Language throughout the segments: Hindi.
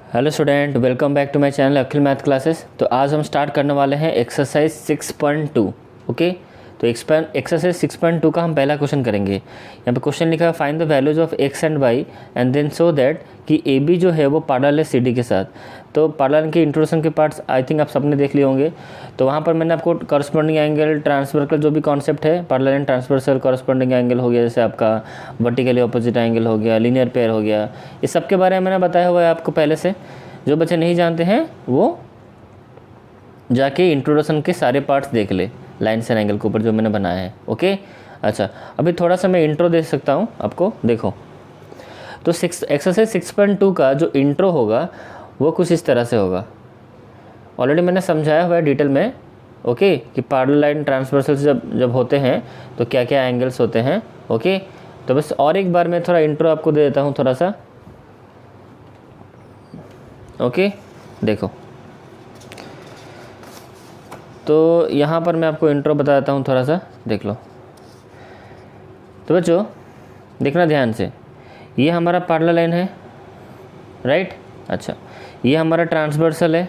Hello student, welcome back to my channel Akhil math classes. तो आज हम स्टार्ट करने वाले हैं एक्सरसाइज 6.2। ओके, तो एक्सरसाइज 6.2 का हम पहला क्वेश्चन करेंगे। यहाँ पे क्वेश्चन लिखा है find the values of X and Y and then so that कि ए बी जो है वो पैरेलल है सी डी के साथ। तो पैरेलल के इंट्रोडक्शन के पार्ट्स आई थिंक आप सबने देख लिए होंगे। तो वहाँ पर मैंने आपको करस्पॉन्डिंग एंगल, ट्रांसवर्सल जो भी कॉन्सेप्ट है, parallel and transversal corresponding angle हो गया, जैसे आपका वर्टिकली ऑपोजिट एंगल हो गया, लीनियर पेयर हो गया, इस सब के बारे में मैंने बताया हुआ है आपको पहले से। जो बच्चे नहीं जानते हैं वो जाके इंट्रोडक्शन के सारे पार्ट्स देख ले, लाइन्स एंड एंगल के ऊपर जो मैंने बनाया है। ओके, अच्छा, अभी थोड़ा सा मैं इंट्रो दे सकता हूँ आपको। देखो, तो एक्सरसाइज 6.2 का जो इंट्रो होगा वो कुछ इस तरह से होगा। ऑलरेडी मैंने समझाया हुआ है डिटेल में। ओके, कि पैरेलल लाइन ट्रांसवर्सल जब होते हैं तो क्या क्या एंगल्स होते हैं। ओके, तो बस और एक बार मैं थोड़ा इंट्रो आपको दे देता हूँ थोड़ा सा। ओके, देखो, तो यहाँ पर मैं आपको इंट्रो बताता हूँ थोड़ा सा, देख लो। तो बच्चों देखना ध्यान से, ये हमारा पैरेलल लाइन है, राइट। अच्छा, ये हमारा ट्रांसवर्सल है,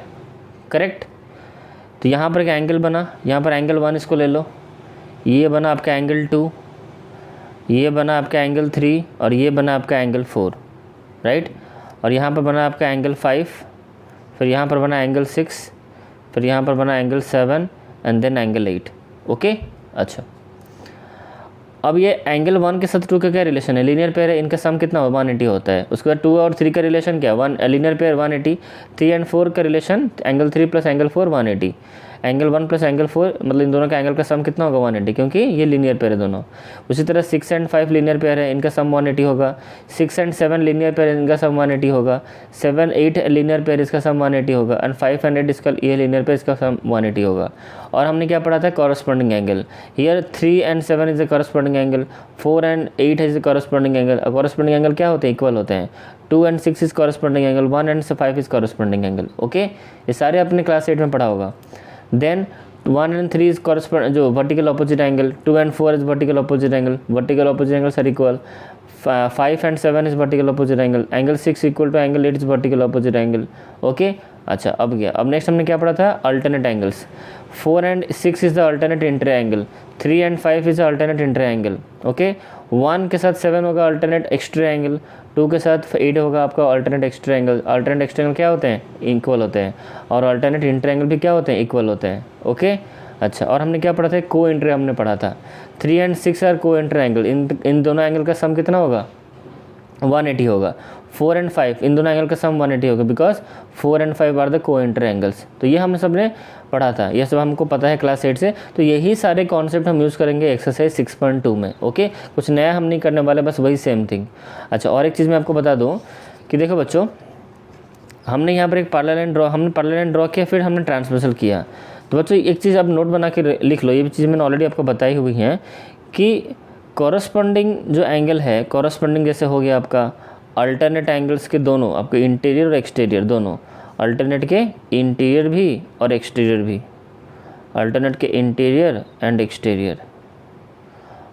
करेक्ट। तो यहाँ पर एक एंगल बना, यहाँ पर एंगल 1 इसको ले लो, ये बना आपका एंगल 2, ये बना आपका एंगल 3 और ये बना आपका एंगल 4, राइट। और यहाँ पर बना आपका एंगल 5, फिर यहाँ पर बना एंगल 6, फिर यहाँ पर बना angle 7 and then angle 8। Okay, अच्छा, अब ये एंगल 1 के साथ 2 का क्या रिलेशन है? लीनियर पेयर है, इनका सम कितना हो 180 होता है। उसके बाद 2 और 3 का रिलेशन क्या? 1 लीनियर पेयर 180, 3 एंड 4 का relation angle 3 plus angle 4 180, angle 1 plus angle 4 मतलब इन दोनों का एंगल का सम कितना होगा 180, क्योंकि ये लीनियर पेयर है दोनों। उसी तरह 6 एंड 5 लीनियर पेयर है, इनका सम 180 होगा। 6 एंड 7 लीनियर पेयर है, इनका सम 180 होगा। 7 8 लीनियर पेयर, इसका सम 180 होगा। एंड 5 एंड 8 इसका ये लीनियर पेयर, इसका सम 180 होगा। और हमने क्या पढ़ा था? Corresponding angle. Here 3 and 7 is the corresponding angle, 4 and 8 is the corresponding angle. Corresponding angle क्या होते हैं? इक्वल होते हैं। 2 and 6 is corresponding angle, 1 and 5 is corresponding angle. Okay, ये सारे अपने क्लास 8 में पढ़ा होगा। देन 1 and 3 इज कॉरस्पॉन्ड जो vertical opposite angle, 2 and 4 is vertical opposite angle, vertical opposite angles are equal. 5 and 7 is vertical opposite angle, angle 6 equal to angle 8 is vertical opposite angle. Okay, अच्छा, अब गया, अब नेक्स्ट हमने क्या पढ़ा था? Alternate angles. 4 and 6 is the alternate inter angle, 3 and 5 is alternate inter angle. Okay, 1 के साथ 7 होगा अल्टरनेट एक्स्ट्रा एंगल, 2 के साथ 8 होगा आपका alternate extra angle. Alternate extra angle क्या होते हैं? इक्वल होते हैं। और अल्टरनेट इंटर एंगल भी क्या होते हैं? इक्वल होते हैं। ओके, अच्छा, और हमने क्या पढ़ा था? को इंटर हमने पढ़ा था। 3 एंड 6 आर को इंटर एंगल, इन दोनों एंगल का सम कितना होगा? 180 होगा। 4 एंड 5 इन दोनों एंगल का सम 180 होगा, बिकॉज 4 एंड 5 आर द को इंटर एंगल्स। तो ये हमने सबने पढ़ा था, ये सब हमको पता है क्लास 8 से। तो यही सारे कॉन्सेप्ट हम यूज़ करेंगे एक्सरसाइज 6.2 में। ओके, कुछ नया हम नहीं करने वाले, बस वही सेम थिंग। अच्छा, और एक चीज़ मैं आपको बता दूँ कि देखो बच्चों, हमने यहाँ पर एक पैरेलल लाइन ड्रॉ किया, फिर हमने ट्रांसवर्सल किया। तो बच्चों एक चीज़ आप नोट बना के लिख लो, ये भी चीज़ मैंने ऑलरेडी आपको बताई हुई है कि कॉरस्पॉन्डिंग जो एंगल है, कॉरस्पॉन्डिंग जैसे हो गया आपका अल्टरनेट एंगल्स के दोनों, आपके इंटीरियर और एक्सटीरियर दोनों, अल्टरनेट के इंटीरियर भी और एक्सटीरियर भी, अल्टरनेट के इंटीरियर एंड एक्सटीरियर,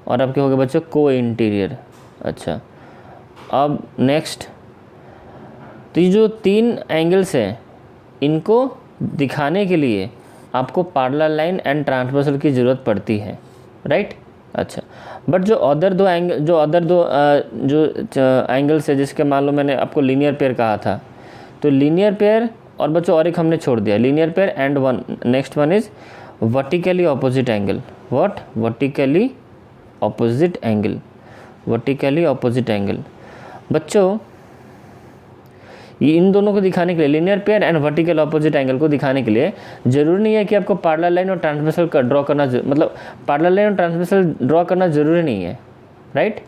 और आपके हो गए बच्चों को इंटीरियर। अच्छा, अब नेक्स्ट, तो ये जो 3 एंगल्स हैं, इनको दिखाने के लिए आपको पैरेलल लाइन एंड ट्रांसवर्सल की ज़रूरत पड़ती है, राइट। अच्छा, बट जो अदर दो एंगल्स है, जिसके मान लो मैंने आपको लीनियर पेयर कहा था, तो लीनियर पेयर और बच्चों और एक हमने छोड़ दिया, linear pair and next one is vertically opposite angle. What? Vertically opposite angle, vertically opposite angle. बच्चों ये इन दोनों को दिखाने के लिए, linear pair and vertical opposite angle को दिखाने के लिए ज़रूरी नहीं है कि आपको पैरेलल लाइन और ट्रांसवर्सल ड्रॉ करना, मतलब पैरेलल लाइन और ट्रांसवर्सल ड्रॉ करना ज़रूरी नहीं है, राइट।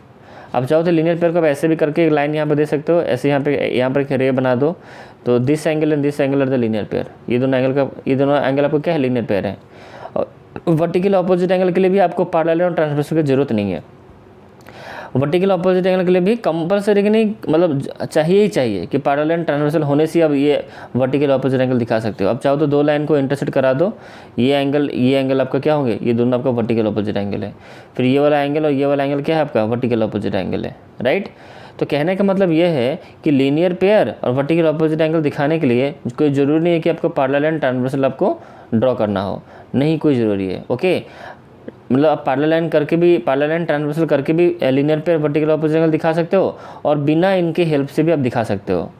आप चाहो तो लीनियर पेयर को ऐसे भी करके एक लाइन यहाँ पर दे सकते हो, ऐसे यहाँ पर एक रे बना दो, तो this angle and this angle are the linear pair. ये दोनों एंगल आपको क्या है? लीनियर पेयर है। और वर्टिकल ऑपोजिट एंगल के लिए भी आपको पैरेलल लाइन और ट्रांसवर्सल की ज़रूरत नहीं है। वर्टिकल ऑपोजिट एंगल के लिए भी कंपलसरी कि नहीं, मतलब चाहिए ही चाहिए कि पैरेलल एंड ट्रांसवर्सल होने से अब ये वर्टिकल ऑपोजिट एंगल दिखा सकते हो। अब चाहो तो 2 लाइन को इंटरसेक्ट करा दो, ये एंगल आपका क्या होंगे? ये दोनों आपका वर्टिकल ऑपोजिट एंगल है। फिर ये वाला एंगल और ये वाला एंगल क्या है? आपका वर्टिकल ऑपोजिट एंगल है, राइट। तो कहने का मतलब ये है कि लीनियर पेयर और वर्टिकल ऑपोजिट एंगल दिखाने के लिए कोई ज़रूरी नहीं है कि आपको पैरेलल एंड ट्रांसवर्सल आपको ड्रॉ करना हो, नहीं कोई ज़रूरी है। ओके, मतलब आप पैरेलल एंड करके भी, पैरेलल एंड ट्रांसवर्सल करके भी linear pair vertical opposite angle दिखा सकते हो, और बिना इनके हेल्प से भी आप दिखा सकते हो।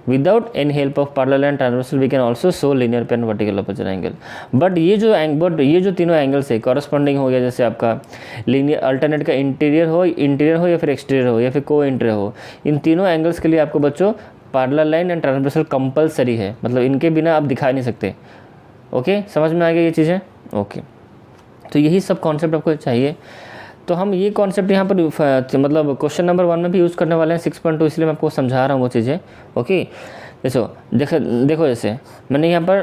Without any help of parallel and transversal we can also show linear pair and vertical opposite angle. But ये जो तीनों एंगल्स है कॉरस्पॉन्डिंग हो गया, जैसे आपका लीनियर अल्टरनेट का इंटीरियर हो या फिर एक्सटीरियर हो या फिर को इंटीरियर हो, इन तीनों एंगल्स के लिए आपको बच्चों parallel line and transversal compulsory है, मतलब इनके बिना आप दिखा नहीं सकते। ओके, समझ में आ गया ये चीज़ें? ओके, तो यही सब कॉन्सेप्ट आपको चाहिए। तो हम ये कॉन्सेप्ट यहाँ पर मतलब क्वेश्चन नंबर 1 में भी यूज़ करने वाले हैं 6.2, इसलिए मैं आपको समझा रहा हूँ वो चीज़ें। ओके, देखो जैसे मैंने यहाँ पर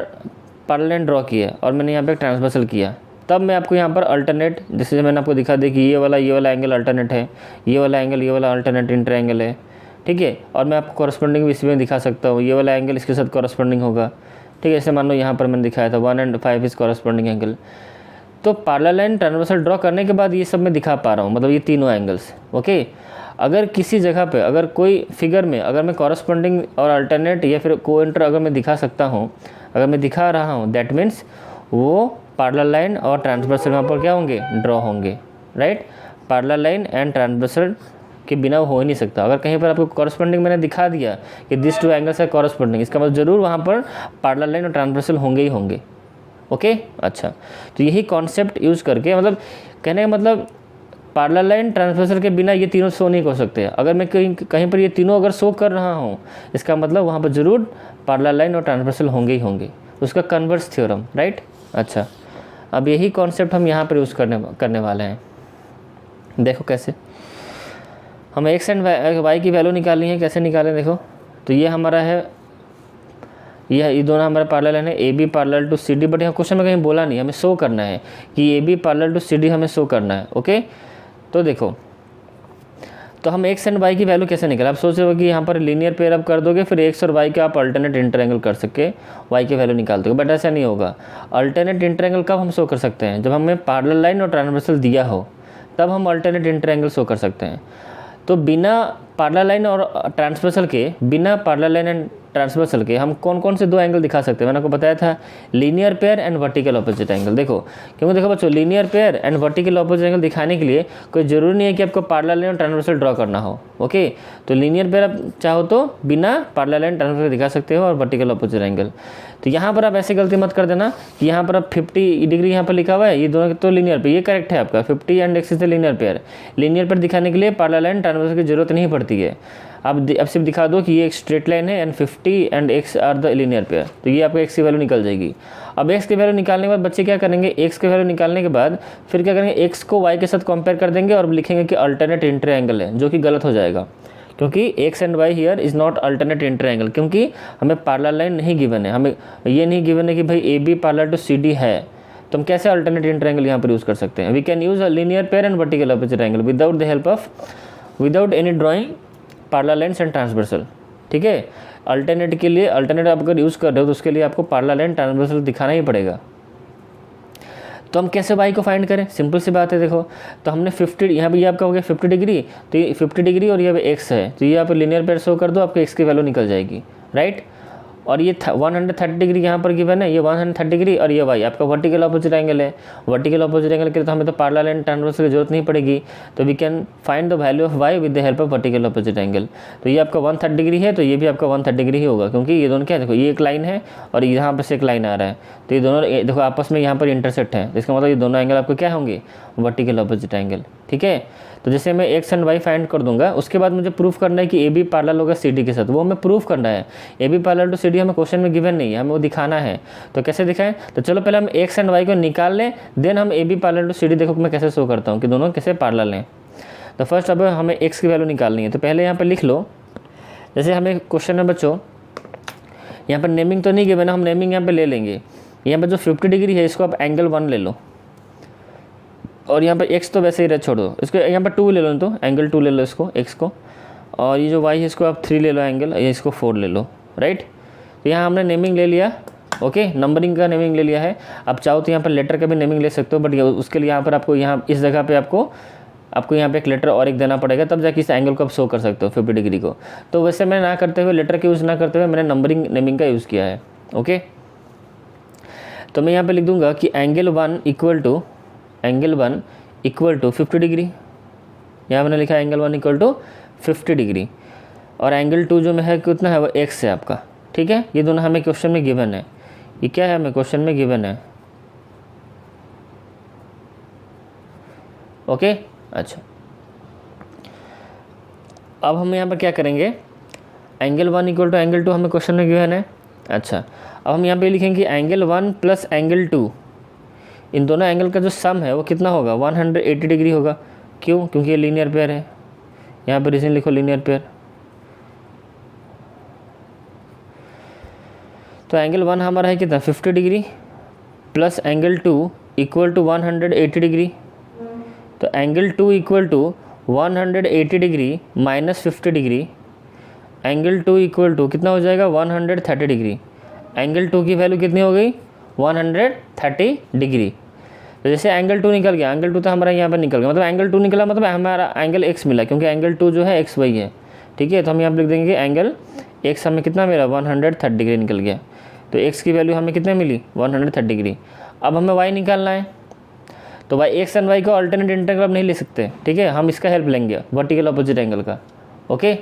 पैरेलल लाइन ड्रॉ किया और मैंने यहाँ पे ट्रांसवर्सल किया, तब मैं आपको यहाँ पर अल्टरनेट, जैसे मैंने आपको दिखा दी कि ये वाला एंगल अल्टरनेट है, ये वाला अल्टरनेट इंटर एंगल है, ठीक है। और मैं आपको कॉरस्पॉन्डिंग भी इसी में दिखा सकता हूँ, ये वाला एंगल इसके साथ कॉरस्पॉन्डिंग होगा, ठीक है। जैसे मान लो यहाँ पर मैंने दिखाया था 1 and 5 इज कॉरस्पॉन्डिंग एंगल। तो पैरेलल लाइन ट्रांसवर्सल ड्रॉ करने के बाद ये सब मैं दिखा पा रहा हूँ, मतलब ये तीनों एंगल्स। ओके, अगर किसी जगह पे, अगर कोई फिगर में अगर मैं कॉरस्पॉन्डिंग और अल्टरनेट या फिर को इंटर अगर मैं दिखा सकता हूँ, अगर मैं दिखा रहा हूँ, दैट मीन्स वो पैरेलल लाइन और ट्रांसवर्सल वहाँ पर क्या होंगे, ड्रॉ होंगे, right. Parallel line and transversal के बिना हो ही नहीं सकता। अगर कहीं पर आपको कॉरस्पॉन्डिंग मैंने दिखा दिया कि दिस टू एंगल्स है कॉरस्पॉन्डिंग, इसका मतलब ज़रूर वहाँ पर पैरेलल लाइन और ट्रांसवर्सल होंगे ही होंगे। ओके, अच्छा, तो यही कॉन्सेप्ट यूज़ करके, मतलब कहने का मतलब पैरेलल लाइन ट्रांसवर्सल के बिना ये तीनों शो नहीं कर सकते। अगर मैं कहीं पर ये तीनों अगर शो कर रहा हूँ, इसका मतलब वहाँ पर ज़रूर पैरेलल लाइन और ट्रांसवर्सल होंगे ही होंगे, उसका कन्वर्स थ्योरम, राइट। अच्छा, अब यही कॉन्सेप्ट हम यहाँ पर यूज़ करने वाले हैं। देखो कैसे हमें एक्स एंड वाई की वैल्यू निकालनी है, कैसे निकालें देखो। तो ये हमारा है, ये दोनों हमारे पैरेलल है, A B parallel to C D, but यहाँ क्वेश्चन में कहीं बोला नहीं, हमें शो करना है कि A B parallel to C D हमें शो करना है। ओके, तो देखो, तो हम एक्स एंड वाई की वैल्यू कैसे निकालें। आप सोच रहे हो कि यहाँ पर लीनियर पेयर आप कर दोगे, फिर एक्स और वाई के आप अल्टरनेट इंटरएंगल कर सके वाई की वैल्यू निकाल दोगे, बट ऐसा नहीं होगा। अल्टरनेट इंटरएंगल कब हम शो कर सकते हैं, जब हमें पैरेलल लाइन और ट्रांसवर्सल दिया हो, तब हम अल्टरनेट इंटरएंगल शो कर सकते हैं। तो बिना पैरेलल लाइन और ट्रांसवर्सल के, बिना पैरेलल लाइन एंड ट्रांसवर्सल के हम कौन कौन से दो एंगल दिखा सकते हैं, मैंने आपको बताया था linear pair and vertical opposite angle. देखो, क्योंकि देखो बच्चों, linear pair and vertical opposite angle दिखाने के लिए कोई ज़रूरी नहीं है कि आपको पैरेलल लाइन और ट्रांसवर्सल ड्रॉ करना हो। ओके, तो लीनियर पेयर आप चाहो तो बिना पैरेलल लाइन ट्रांसवर्सल दिखा सकते हो, और वर्टिकल ऑपोजिट एंगल। तो यहाँ पर आप ऐसे गलती मत कर देना कि यहाँ पर आप 50 डिग्री यहाँ पर लिखा हुआ है, ये दोनों तो लीनियर पेयर, ये करेक्ट है आपका, 50 एंड एक्स से लीनियर पेयर। लीनियर पेयर दिखाने के लिए पैरेलल लाइन ट्रांसवर्सल की जरूरत नहीं पड़ती है। अब सिर्फ दिखा दो कि ये एक स्ट्रेट लाइन है and 50 and X are the linear pair, तो ये आपको एक्स की वैल्यू निकल जाएगी। अब एक्स की वैल्यू निकालने के बाद बच्चे क्या करेंगे, एक्स की वैल्यू निकालने के बाद फिर क्या करेंगे, एक्स को वाई के साथ कंपेयर कर देंगे और लिखेंगे कि अल्टरनेट इंटर एंगल है, जो कि गलत हो जाएगा, क्योंकि X and Y here is not alternate inter angle, क्योंकि हमें पैरेलल लाइन नहीं गिवन है, हमें ये नहीं गिवन है कि भाई A B parallel to C D है, तो हम कैसे अल्टरनेट इंटर एंगल यहाँ पर यूज़ कर सकते हैं। We can use a linear pair and vertical opposite angle without the help of, without any drawing parallel lines and transversal, ठीक है। अल्टरनेट के लिए, अल्टरनेट आप अगर यूज़ कर रहे हो तो उसके लिए आपको पैरेलल लाइन ट्रांसवर्सल दिखाना ही पड़ेगा। तो हम कैसे वाई को फाइंड करें, सिंपल सी बात है। देखो, तो हमने 50, यहाँ पर ये आपका हो गया 50 डिग्री, तो ये 50 डिग्री और ये एक्स है, तो ये आप लीनियर पेयर शो कर दो, आपको एक्स की वैल्यू निकल जाएगी, राइट। और ये 130 डिग्री यहाँ पर गिवन है, ये 130 डिग्री, और ये वाई आपका वर्टिकल ऑपोजिट एंगल है। वर्टिकल ऑपोजिट एंगल के लिए तो हमें तो पैरेलल एंड ट्रांसवर्सल की जरूरत नहीं पड़ेगी, तो we can find the value of Y with the help of vertical opposite angle. तो ये आपका 130 डिग्री है, तो ये भी आपका 130 डिग्री ही होगा, क्योंकि ये दोनों क्या है, देखो ये एक लाइन है और यहाँ पर से एक लाइन आ रहा है, तो ये दोनों देखो आपस में यहाँ पर इंटरसेक्ट है, इसका मतलब ये दोनों एंगल आपको क्या होंगे, वर्टिकल ऑपोजिट एंगल, ठीक है। तो जैसे मैं एक्स एंड वाई फाइंड कर दूंगा, उसके बाद मुझे प्रूफ करना है कि ए बी पैरेलल होगा सी डी के साथ, वो हमें प्रूफ करना है। A B parallel to C D हमें क्वेश्चन में गिवन नहीं है, हमें वो दिखाना है। तो कैसे दिखाएं, तो चलो पहले हम एक्स एंड वाई को निकाल लें, देन हम A B parallel to C D, देखो मैं कैसे शो करता हूँ कि दोनों कैसे पैरेलल हैं। तो फर्स्ट अब हमें एक्स की वैल्यू निकालनी है, तो पहले यहाँ पर लिख लो, जैसे हमें क्वेश्चन में बच्चों यहाँ पर नेमिंग तो नहीं गिवन, हम नेमिंग यहाँ पर ले लेंगे। यहाँ पर जो 50 डिग्री है इसको आप एंगल 1 ले लो, और यहाँ पर x तो वैसे ही रह छोड़ दो, इसको यहाँ पर 2 ले लो, तो एंगल 2 ले लो इसको, x को, और ये जो y है इसको आप 3 ले लो एंगल, ये इसको 4 ले लो, राइट। तो यहाँ हमने नेमिंग ले लिया, ओके, नंबरिंग का नेमिंग ले लिया है। आप चाहो तो यहाँ पर लेटर का भी नेमिंग ले सकते हो, बट उसके लिए यहाँ पर आपको यहाँ इस जगह पे आपको आपको यहाँ पे एक लेटर और एक देना पड़ेगा, तब जाके इस एंगल को आप शो कर सकते हो 50 डिग्री को। तो वैसे मैं ना करते हुए, लेटर के यूज़ ना करते हुए, मैंने नंबरिंग नेमिंग का यूज़ किया है। ओके, तो मैं यहाँ पे लिख दूंगा कि एंगल 1 इक्वल टू 50 डिग्री। यहाँ मैंने लिखा एंगल 1 इक्वल टू 50 डिग्री, और एंगल 2 जो में है कितना है, वो x है आपका। ठीक है, ये दोनों हमें क्वेश्चन में गिवन है। ये क्या है, हमें क्वेश्चन में गिवन है। ओके, अच्छा, अब हम यहाँ पर क्या करेंगे, एंगल 1 इक्वल टू एंगल 2 हमें क्वेश्चन में गिवन है। अच्छा, अब हम यहाँ पे लिखेंगे एंगल 1 प्लस एंगल 2, इन दोनों एंगल का जो सम है वो कितना होगा, 180 डिग्री होगा। क्यों, क्योंकि ये लीनियर पेयर है। यहाँ पर रीजन लिखो लीनियर पेयर। तो एंगल 1 हमारा है कितना, 50 degree, plus angle 2 equal to 180 degree. तो angle 2 equal to 180 degree minus 50 degree, angle 2 equal to कितना हो जाएगा, 130 डिग्री। एंगल 2 की वैल्यू कितनी हो गई, 130 डिग्री। तो जैसे एंगल 2 निकल गया, एंगल 2 तो हमारा यहाँ पर निकल गया, मतलब एंगल 2 निकला मतलब हमारा एंगल x मिला, क्योंकि एंगल 2 जो है x y है। ठीक है, तो हम यहाँ पर लिख देंगे एंगल x हमें कितना मिला, 130 डिग्री निकल गया। तो x की वैल्यू हमें कितने मिली, 130 डिग्री। अब हमें y निकालना है, तो भाई x एंड y को अल्टरनेट इंटीग्रल नहीं ले सकते। ठीक है, हम इसका हेल्प लेंगे वर्टिकल अपोजिट एंगल का। ओके,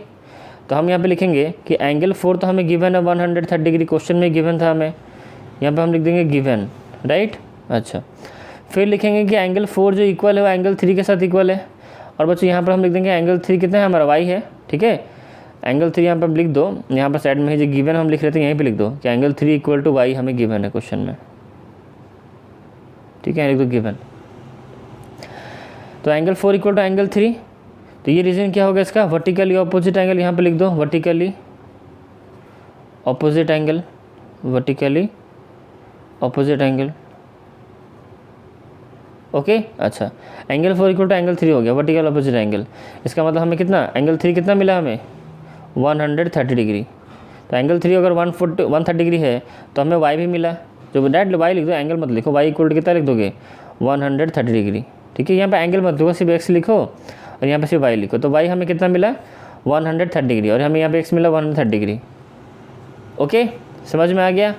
तो हम यहाँ पे लिखेंगे कि एंगल 4 तो हमें गिवन है 130 डिग्री, क्वेश्चन में गिवन था हमें, यहाँ पे हम लिख देंगे गिवन, राइट। अच्छा, फिर लिखेंगे कि एंगल 4 जो इक्वल है वो एंगल 3 के साथ इक्वल है। और बच्चों यहाँ पर हम लिख देंगे एंगल 3 कितना है हमारा, y है। ठीक है, एंगल 3 यहाँ पर लिख दो, यहाँ पर साइड में ही जो गिवन हम लिख रहे थे यहीं पे लिख दो कि एंगल 3 इक्वल टू y हमें गिवन है क्वेश्चन में। ठीक है, लिख दो गिवन। तो एंगल 4 इक्वल टू एंगल 3, तो ये रीजन क्या होगा इसका, वर्टिकली ऑपोजिट एंगल। यहाँ पे लिख दो vertically opposite angle, vertically opposite angle. Okay, अच्छा, एंगल 4 इक्वल टू एंगल 3 हो गया वर्टिकल ऑपोजिट एंगल। इसका मतलब हमें कितना, एंगल 3 कितना मिला हमें, 130 डिग्री। तो एंगल 3 अगर 130 डिग्री है तो हमें y भी मिला, जो डायरेक्ट y लिख दो, एंगल मत लिखो, y इक्वल टू कितना लिख दोगे, 130 डिग्री। ठीक है, यहाँ पे एंगल मत लिखो, सिर्फ x लिखो और यहाँ पे सिर्फ y लिखो। तो y हमें कितना मिला, 130 डिग्री, और हमें यहाँ पे x मिला 130 डिग्री। ओके, समझ में आ गया।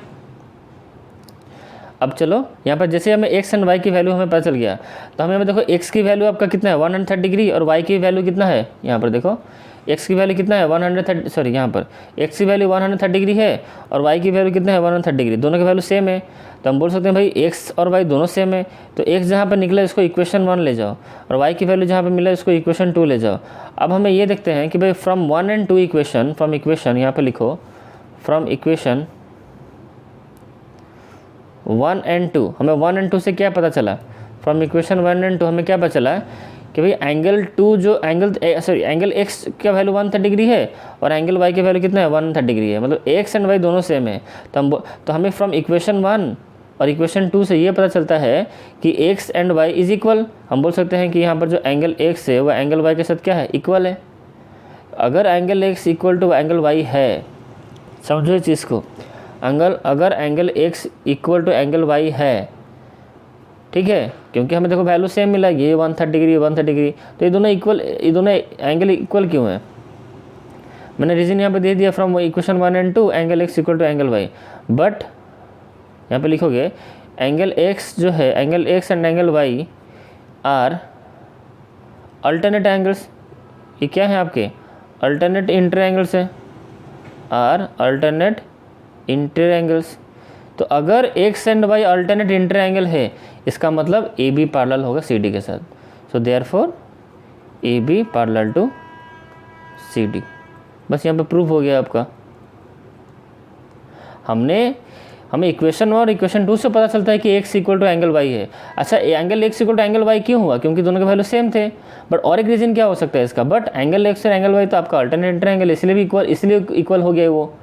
अब चलो यहाँ पर जैसे हमें x एंड y की वैल्यू हमें पता चल गया, तो हमें देखो x की वैल्यू आपका कितना है, 130 डिग्री, और y की वैल्यू कितना है, यहाँ पर देखो x की वैल्यू कितना है, 130, सॉरी यहाँ पर x की वैल्यू 130 डिग्री है और y की वैल्यू कितना है, 130 डिग्री। दोनों की वैल्यू सेम है, तो हम बोल सकते हैं भाई x और y दोनों सेम है। तो x जहाँ पर निकला इसको इक्वेशन 1 ले जाओ, और y की वैल्यू जहाँ पर मिला इसको इक्वेशन 2 ले जाओ। अब हमें ये देखते हैं कि भाई from 1 and 2 equation, from equation यहाँ पर लिखो, फ्रॉम इक्वेशन 1 एंड 2, हमें 1 एंड 2 से क्या पता चला, फ्रॉम इक्वेशन 1 एंड 2 हमें क्या पता चला कि भाई एंगल 2 जो एंगल x का वैल्यू 130 डिग्री है और एंगल y की वैल्यू कितना है, 130 डिग्री है, मतलब x एंड y दोनों सेम है। तो हमें फ्रॉम इक्वेशन 1 और इक्वेशन 2 से ये पता चलता है कि x and y is equal. हम बोल सकते हैं कि यहाँ पर जो एंगल x है वो एंगल y के साथ क्या है, इक्वल है। अगर angle x equal to angle y है, समझो इस चीज़ को, अगर angle x equal to angle y है, ठीक है, क्योंकि हमें देखो वैल्यू सेम मिला, ये 130 डिग्री 130 डिग्री, तो ये दोनों एंगल इक्वल क्यों है। मैंने रीजन यहाँ पे दे दिया, from equation 1 and 2 angle x equal to angle y, but यहाँ पे लिखोगे एंगल x जो है, angle x and angle y are alternate angles. ये क्या है आपके, अल्टरनेट इंटर एंगल्स है, आर अल्टरनेट इंटर एंगल्स। तो अगर x and y alternate inter angle है, इसका मतलब ए बी पैरेलल होगा सी डी के साथ। So therefore A B parallel to C D. बस यहाँ पे प्रूफ हो गया आपका। हमें इक्वेशन 1 और इक्वेशन 2 से पता चलता है कि x equal to angle y है। अच्छा, angle x equal to angle y क्यों हुआ, क्योंकि दोनों के वैल्यू सेम थे। बट और एक रीज़न क्या हो सकता है इसका, बट एंगल x और एंगल y तो आपका अल्टरनेट इंटर एंगल, इसलिए इक्वल हो गया वो।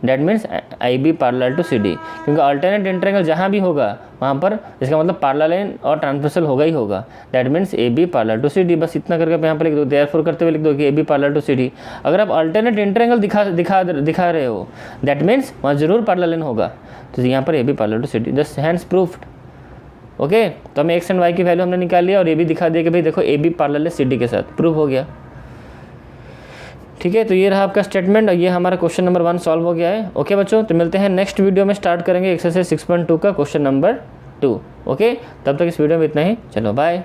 That means I B parallel to C D, क्योंकि अल्टरनेट इंटर एंगल जहाँ भी होगा वहाँ पर इसका मतलब पैरेलल और ट्रांसवर्सल होगा ही होगा। That means A B parallel to C D. बस इतना करके यहाँ पर लिख दो, देयरफॉर करते हुए लिख दो कि A B parallel to C D. अगर आप अल्टरनेट इंटर एंगल दिखा रहे हो, दैट मीन्स वहाँ जरूर पैरेलल होगा। तो यहाँ पर A B parallel to C D, just hands proofed. Okay, तो हमें एक्स एंड वाई की वैल्यू हमने निकाल लिया और ये भी दिखा दिया कि भाई देखो ए बी पैरेलल है सी डी के साथ, प्रूव हो गया। ठीक है, तो ये रहा आपका स्टेटमेंट और ये हमारा क्वेश्चन नंबर 1 सॉल्व हो गया है। ओके बच्चों, तो मिलते हैं नेक्स्ट वीडियो में, स्टार्ट करेंगे एक्सरसाइज 6.2 का क्वेश्चन नंबर 2। ओके, तब तक इस वीडियो में इतना ही, चलो बाय।